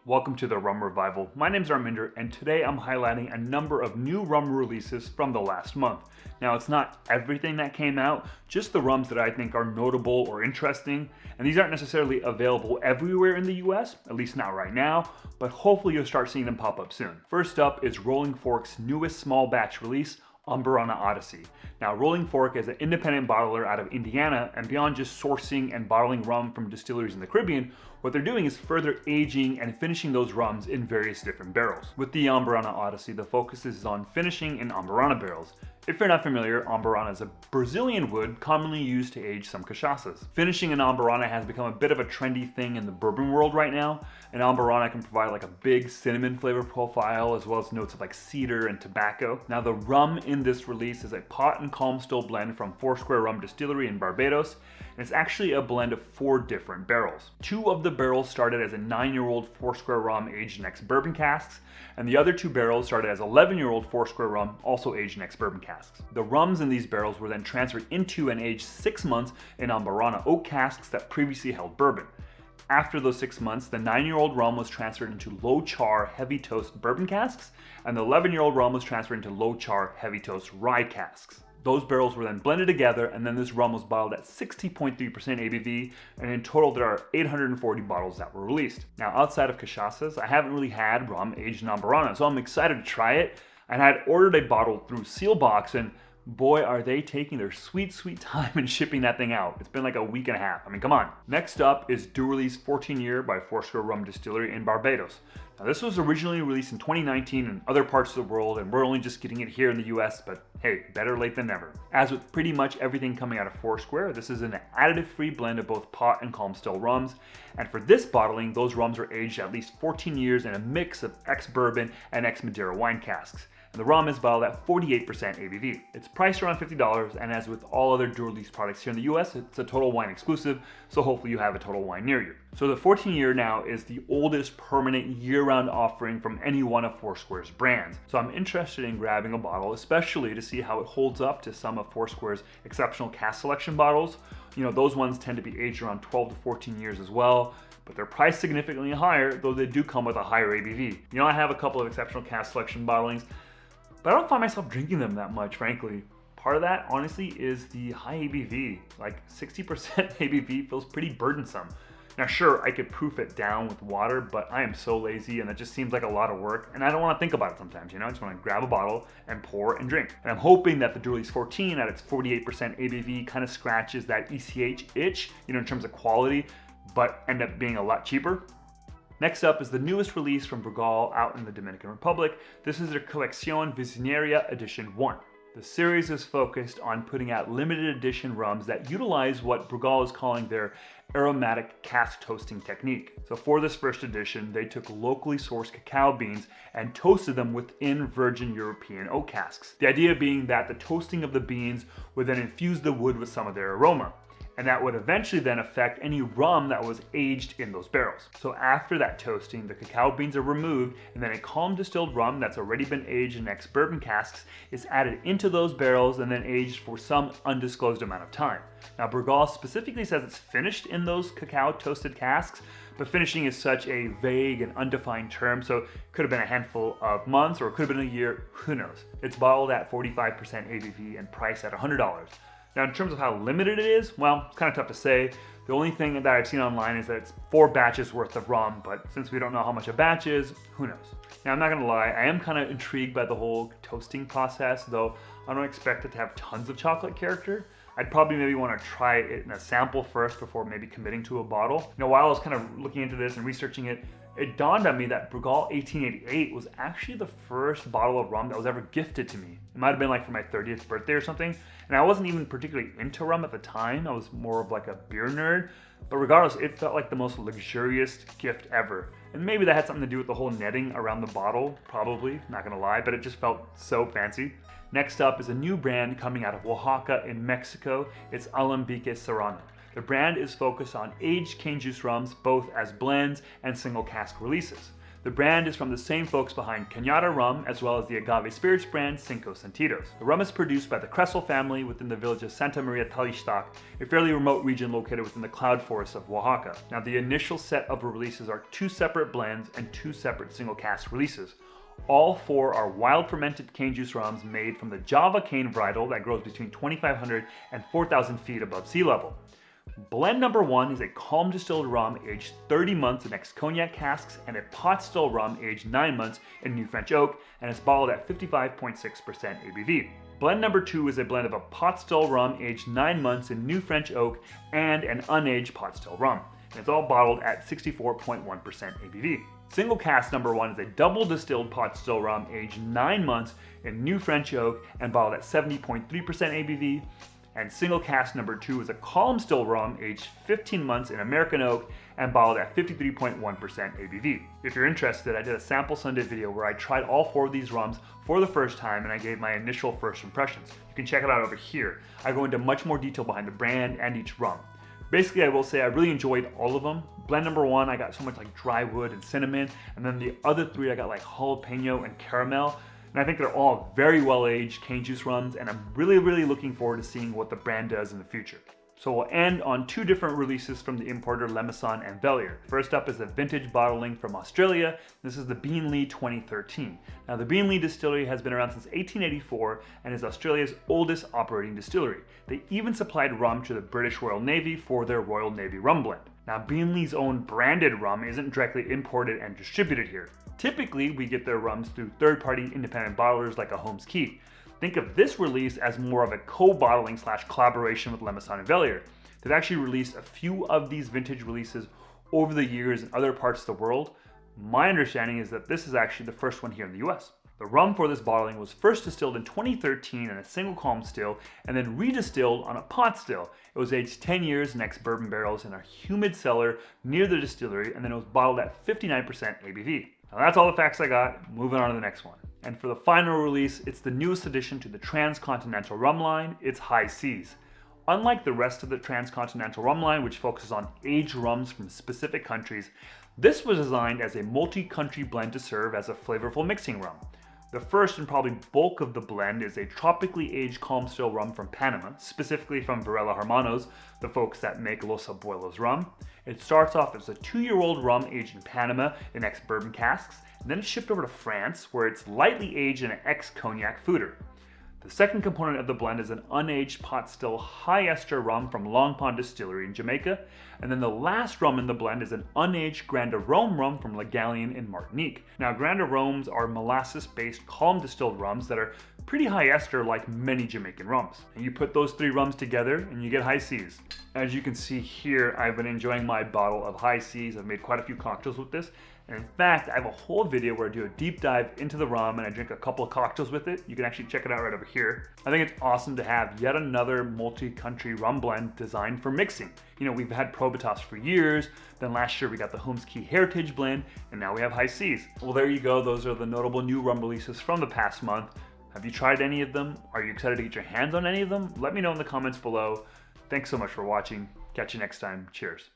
Welcome to the Rum Revival. My name is Arminder, and today I'm highlighting a number of new rum releases from the last month. Now, it's not everything that came out, just the rums that I think are notable or interesting, and these aren't necessarily available everywhere in the US, at least not right now, but hopefully you'll start seeing them pop up soon. First up is Rolling Fork's newest small batch release, Amburana Odyssey. Now, Rolling Fork is an independent bottler out of Indiana, and beyond just sourcing and bottling rum from distilleries in the Caribbean, what they're doing is further aging and finishing those rums in various different barrels. With the Amburana Odyssey, the focus is on finishing in Amburana barrels. If you're not familiar, Amburana is a Brazilian wood commonly used to age some cachaças. Finishing in Amburana has become a bit of a trendy thing in the bourbon world right now, and Amburana can provide like a big cinnamon flavor profile as well as notes of like cedar and tobacco. Now, the rum in this release is a pot and calm still blend from Foursquare Rum Distillery in Barbados, and it's actually a blend of 4 different barrels. 2 of the barrels started as a 9-year-old Foursquare Rum aged in ex-bourbon casks, and the other 2 barrels started as 11-year-old Foursquare Rum also aged in ex-bourbon casks. The rums in these barrels were then transferred into and aged 6 months in Amburana oak casks that previously held bourbon. After those 6 months, the 9-year-old rum was transferred into low char heavy toast bourbon casks, and the 11-year-old rum was transferred into low char heavy toast rye casks. Those barrels were then blended together, and then this rum was bottled at 60.3% ABV, and in total there are 840 bottles that were released. Now, outside of cachaças, I haven't really had rum aged in Amburana, so I'm excited to try it, and I had ordered a bottle through Sealbox, and boy, are they taking their sweet time in shipping that thing out. It's been like a week and a half. I mean, come on. Next up is Durley's 14-year by Foursquare Rum Distillery in Barbados. Now, this was originally released in 2019 in other parts of the world, and we're only just getting it here in the US, but hey, better late than never. As with pretty much everything coming out of Foursquare, this is an additive-free blend of both pot and calm still rums, and for this bottling, those rums are aged at least 14 years in a mix of ex-bourbon and ex-Madeira wine casks. And the rum is bottled at 48% ABV. It's priced around $50, and as with all other Durley's products here in the US, it's a Total Wine exclusive, so hopefully you have a Total Wine near you. So the 14-year now is the oldest permanent year-round offering from any one of Foursquare's brands. So I'm interested in grabbing a bottle, especially to see how it holds up to some of Foursquare's exceptional cask selection bottles. You know, those ones tend to be aged around 12 to 14 years as well, but they're priced significantly higher, though they do come with a higher ABV. You know, I have a couple of exceptional cask selection bottlings, but I don't find myself drinking them that much, frankly. Part of that, honestly, is the high ABV. Like 60% ABV feels pretty burdensome. Now, sure, I could proof it down with water, but I am so lazy and it just seems like a lot of work, and I don't want to think about it sometimes, you know? I just want to grab a bottle and pour and drink. And I'm hoping that the Durley's 14 at its 48% ABV kind of scratches that ECH itch, you know, in terms of quality, but end up being a lot cheaper. Next up is the newest release from Brugal out in the Dominican Republic. This is their Colección Visionaria Edition 1. The series is focused on putting out limited edition rums that utilize what Brugal is calling their aromatic cask toasting technique. So for this first edition, they took locally sourced cacao beans and toasted them within virgin European oak casks. The idea being that the toasting of the beans would then infuse the wood with some of their aroma, and that would eventually then affect any rum that was aged in those barrels. So after that toasting, the cacao beans are removed, and then a calm distilled rum that's already been aged in ex-bourbon casks is added into those barrels and then aged for some undisclosed amount of time. Now, Brugal specifically says it's finished in those cacao toasted casks, but finishing is such a vague and undefined term, so it could have been a handful of months or it could have been a year, who knows. It's bottled at 45% ABV and priced at $100. Now, in terms of how limited it is, well, it's kind of tough to say. The only thing that I've seen online is that it's 4 batches worth of rum, but since we don't know how much a batch is, who knows? Now, I'm not gonna lie, I am kind of intrigued by the whole toasting process, though I don't expect it to have tons of chocolate character. I'd probably maybe want to try it in a sample first before maybe committing to a bottle. You know, while I was kind of looking into this and researching it, it dawned on me that Brugal 1888 was actually the first bottle of rum that was ever gifted to me. It might have been like for my 30th birthday or something, and I wasn't even particularly into rum at the time. I was more of like a beer nerd, but regardless, it felt like the most luxurious gift ever. And maybe that had something to do with the whole netting around the bottle, probably, not gonna lie, but it just felt so fancy. Next up is a new brand coming out of Oaxaca in Mexico. It's Alambique Serrano. The brand is focused on aged cane juice rums, both as blends and single cask releases. The brand is from the same folks behind Cañada Rum, as well as the agave spirits brand Cinco Sentidos. The rum is produced by the Crescel family within the village of Santa Maria Talistac, a fairly remote region located within the cloud forest of Oaxaca. Now, the initial set of releases are 2 separate blends and 2 separate single cask releases. All 4 are wild fermented cane juice rums made from the Java cane varietal that grows between 2,500 and 4,000 feet above sea level. Blend number 1 is a calm distilled rum aged 30 months in ex-cognac casks and a pot still rum aged 9 months in New French oak, and it's bottled at 55.6% ABV. Blend number 2 is a blend of a pot still rum aged 9 months in New French oak and an unaged pot still rum, and it's all bottled at 64.1% ABV. Single cask number 1 is a double distilled pot still rum aged 9 months in New French oak and bottled at 70.3% ABV. And single cask number 2 is a column still rum aged 15 months in American oak and bottled at 53.1% ABV. If you're interested, I did a sample Sunday video where I tried all 4 of these rums for the first time and I gave my initial first impressions. You can check it out over here. I go into much more detail behind the brand and each rum. Basically, I will say I really enjoyed all of them. Blend number 1, I got so much like dry wood and cinnamon, and then the other 3 I got like jalapeno and caramel. And I think they're all very well aged cane juice rums, and I'm really looking forward to seeing what the brand does in the future. So we'll end on 2 different releases from the importer Lemesson and Bellier. First up is a vintage bottling from Australia. This is the Beenleigh 2013. Now the Beenleigh distillery has been around since 1884 and is Australia's oldest operating distillery. They even supplied rum to the British Royal Navy for their Royal Navy rum blend. Now Beenleigh's own branded rum isn't directly imported and distributed here. Typically, we get their rums through third-party independent bottlers like a Holmes Key. Think of this release as more of a co-bottling / collaboration with Lemesson and Bellier. They've actually released a few of these vintage releases over the years in other parts of the world. My understanding is that this is actually the first one here in the US. The rum for this bottling was first distilled in 2013 in a single column still and then redistilled on a pot still. It was aged 10 years in ex-bourbon barrels in a humid cellar near the distillery, and then it was bottled at 59% ABV. Now that's all the facts I got. Moving on to the next one. And for the final release, it's the newest addition to the Transcontinental rum line. It's High Seas. Unlike the rest of the Transcontinental rum line, which focuses on aged rums from specific countries, this was designed as a multi-country blend to serve as a flavorful mixing rum. The first and probably bulk of the blend is a tropically aged calm still rum from Panama, specifically from Varela Hermanos, the folks that make Los Abuelos rum. It starts off as a 2-year-old rum aged in Panama in ex-bourbon casks, and then it's shipped over to France, where it's lightly aged in an ex-cognac foeder. The second component of the blend is an unaged pot still high ester rum from Long Pond Distillery in Jamaica, and then the last rum in the blend is an unaged Grand Arome rum from Le Gallion in Martinique. Now Grand Aromes are molasses-based column distilled rums that are pretty high ester like many Jamaican rums. And you put those 3 rums together and you get High Seas. As you can see here, I've been enjoying my bottle of High Seas. I've made quite a few cocktails with this. And in fact, I have a whole video where I do a deep dive into the rum and I drink a couple of cocktails with it. You can actually check it out right over here. I think it's awesome to have yet another multi-country rum blend designed for mixing. You know, we've had Probitas for years, then last year we got the Holmes Key Heritage blend, and now we have High Seas. Well, there you go. Those are the notable new rum releases from the past month. Have you tried any of them? Are you excited to get your hands on any of them? Let me know in the comments below. Thanks so much for watching. Catch you next time. Cheers.